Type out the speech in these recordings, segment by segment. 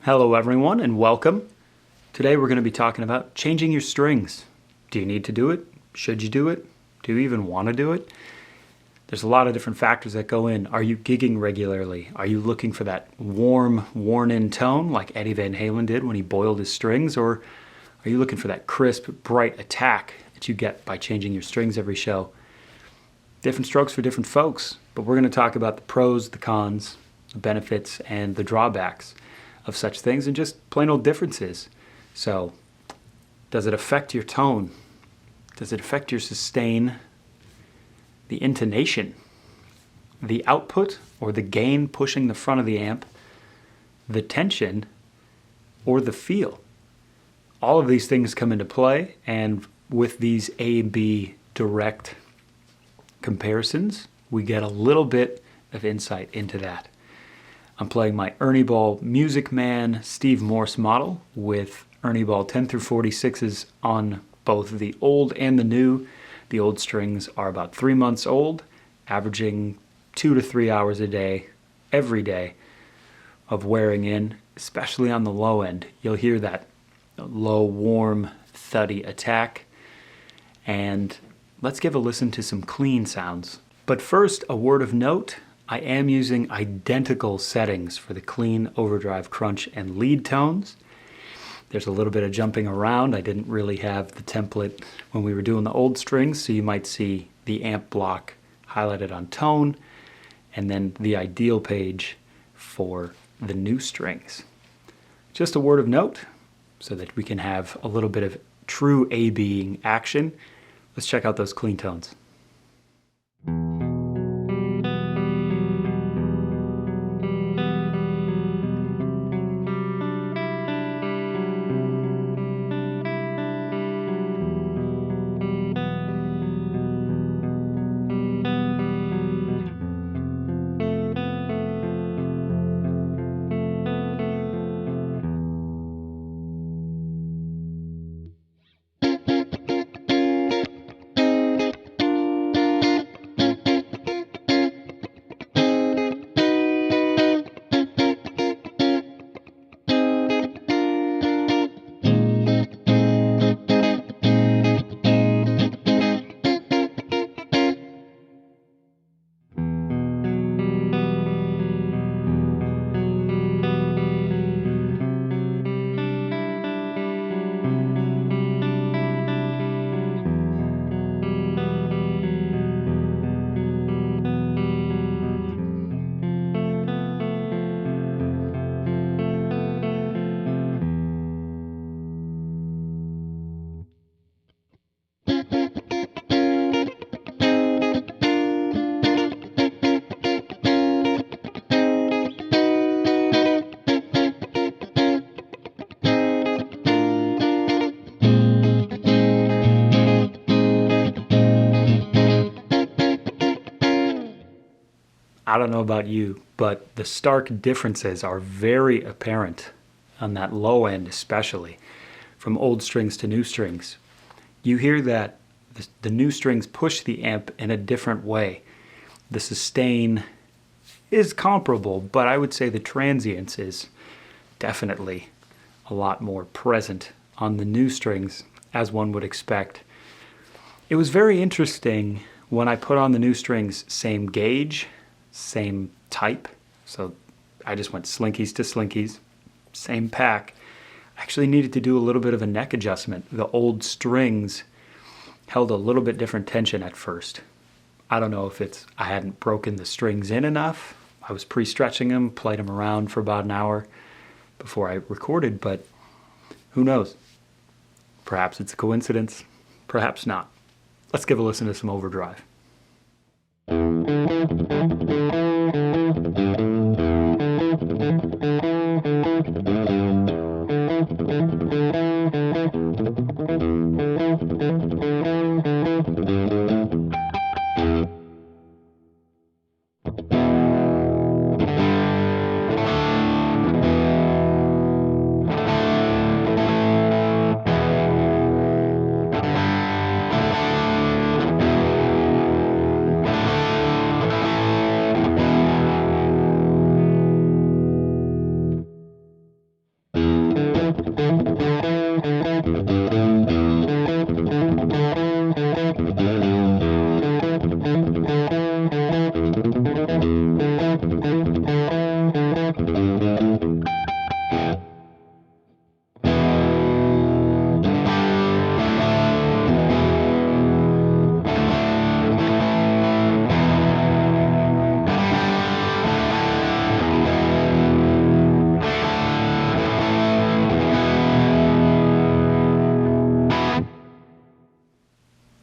Hello everyone and welcome. Today we're going to be talking about changing your strings. Do you need to do it? Should you do it? Do you even want to do it? There's a lot of different factors that go in. Are you gigging regularly? Are you looking for that warm, worn-in tone like Eddie Van Halen did when he boiled his strings? Or are you looking for that crisp, bright attack that you get by changing your strings every show? Different strokes for different folks, but we're going to talk about the pros, the cons, the benefits, and the drawbacks of such things, and just plain old differences. So, does it affect your tone? Does it affect your sustain, the intonation, the output or the gain pushing the front of the amp, the tension, or the feel? All of these things come into play, and with these A-B direct comparisons, we get a little bit of insight into that. I'm playing my Ernie Ball Music Man Steve Morse model with Ernie Ball 10 through 46s on both the old and the new. The old strings are about 3 months old, averaging 2 to 3 hours a day, every day, of wearing in, especially on the low end. You'll hear that low, warm, thuddy attack. And let's give a listen to some clean sounds. But first, a word of note. I am using identical settings for the clean, overdrive, crunch, and lead tones. There's a little bit of jumping around. I didn't really have the template when we were doing the old strings, so you might see the amp block highlighted on tone, and then the ideal page for the new strings. Just a word of note, so that we can have a little bit of true A-Bing action. Let's check out those clean tones. I don't know about you, but the stark differences are very apparent on that low end, especially from old strings to new strings. You hear that the new strings push the amp in a different way. The sustain is comparable, but I would say the transience is definitely a lot more present on the new strings, as one would expect. It was very interesting when I put on the new strings, same gauge, same type, so I just went Slinkys to Slinkys, same pack. I actually needed to do a little bit of a neck adjustment. The old strings held a little bit different tension at first. I don't know if it's I hadn't broken the strings in enough. I was pre-stretching them, played them around for about an hour before I recorded, but who knows? Perhaps it's a coincidence, perhaps not. Let's give a listen to some overdrive.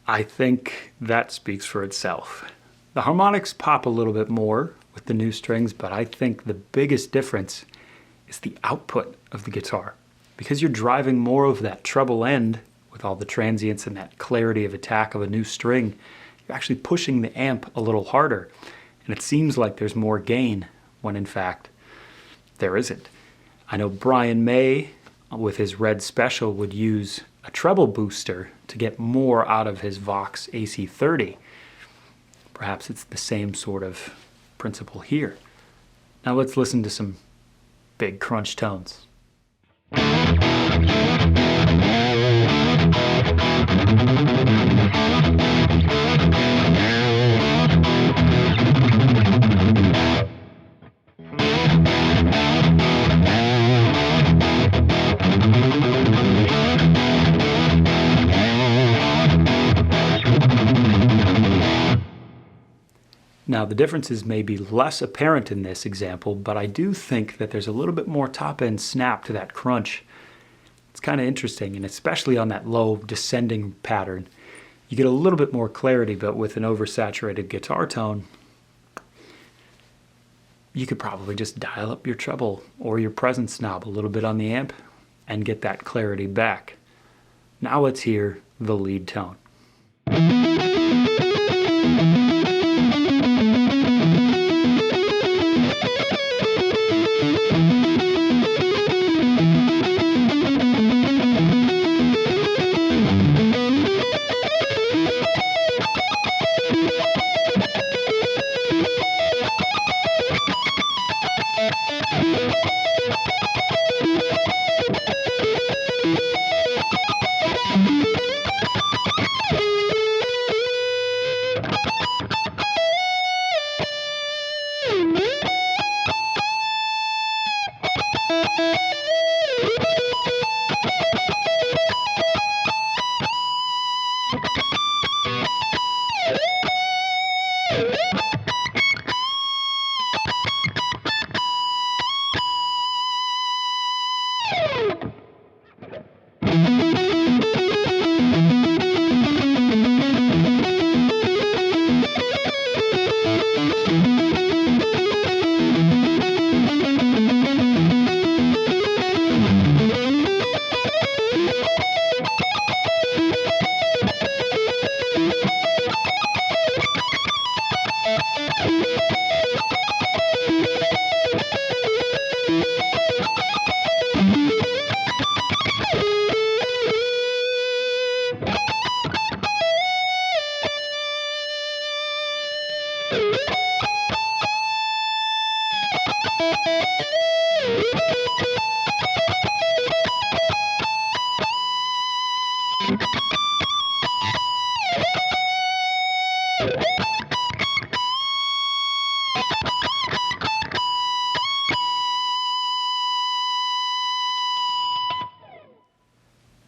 I think that speaks for itself. The harmonics pop a little bit more with the new strings, but I think the biggest difference is the output of the guitar. Because you're driving more of that treble end with all the transients and that clarity of attack of a new string, you're actually pushing the amp a little harder. And it seems like there's more gain when in fact there isn't. I know Brian May with his Red Special would use a treble booster to get more out of his Vox AC30. Perhaps it's the same sort of principle here. Now let's listen to some big crunch tones. Now the differences may be less apparent in this example, but I do think that there's a little bit more top-end snap to that crunch. It's kind of interesting, and especially on that low descending pattern, you get a little bit more clarity, but with an oversaturated guitar tone, you could probably just dial up your treble or your presence knob a little bit on the amp and get that clarity back. Now let's hear the lead tone.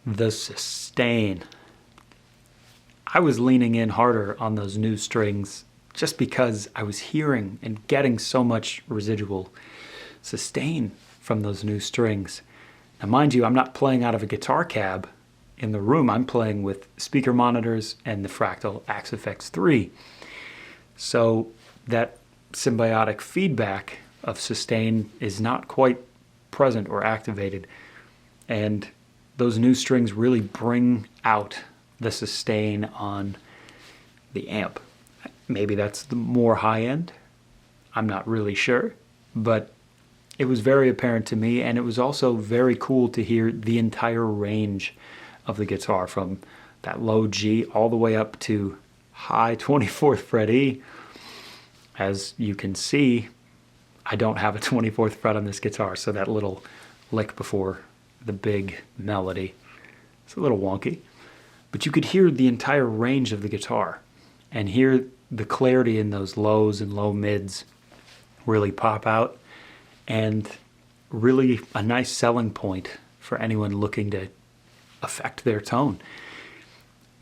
The sustain. I was leaning in harder on those new strings just because I was hearing and getting so much residual sustain from those new strings. Now mind you, I'm not playing out of a guitar cab in the room. I'm playing with speaker monitors and the Fractal Axe-Fx 3. So that symbiotic feedback of sustain is not quite present or activated. And those new strings really bring out the sustain on the amp. Maybe that's the more high end. I'm not really sure, but it was very apparent to me, and it was also very cool to hear the entire range of the guitar from that low G all the way up to high 24th fret E. As you can see, I don't have a 24th fret on this guitar, so that little lick before the big melody, it's a little wonky. But you could hear the entire range of the guitar and hear the clarity in those lows and low mids really pop out, and really a nice selling point for anyone looking to affect their tone.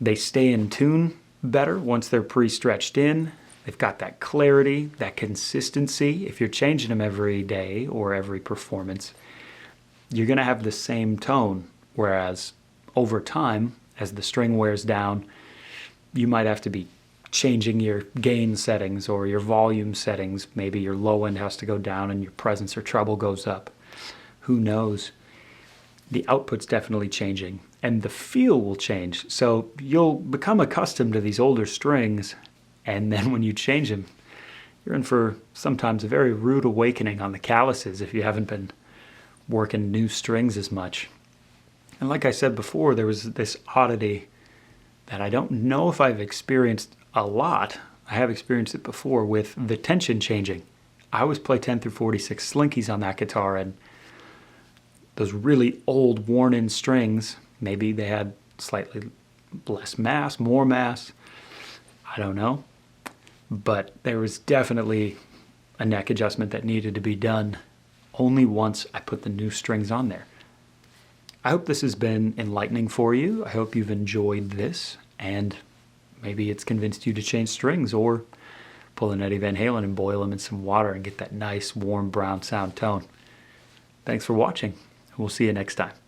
They stay in tune better once they're pre-stretched in. They've got that clarity, that consistency. If you're changing them every day or every performance, you're going to have the same tone, whereas over time, as the string wears down, you might have to be changing your gain settings or your volume settings. Maybe your low end has to go down and your presence or treble goes up. Who knows? The output's definitely changing and the feel will change. So you'll become accustomed to these older strings, and then when you change them, you're in for sometimes a very rude awakening on the calluses if you haven't been working new strings as much. And like I said before, there was this oddity that I don't know if I've experienced a lot. I have experienced it before with the tension changing. I always play 10 through 46 Slinkies on that guitar, and those really old worn-in strings, maybe they had slightly less mass, more mass, I don't know. But there was definitely a neck adjustment that needed to be done only once I put the new strings on there. I hope this has been enlightening for you. I hope you've enjoyed this, and maybe it's convinced you to change strings or pull an Eddie Van Halen and boil them in some water and get that nice warm brown sound tone. Thanks for watching. We'll see you next time.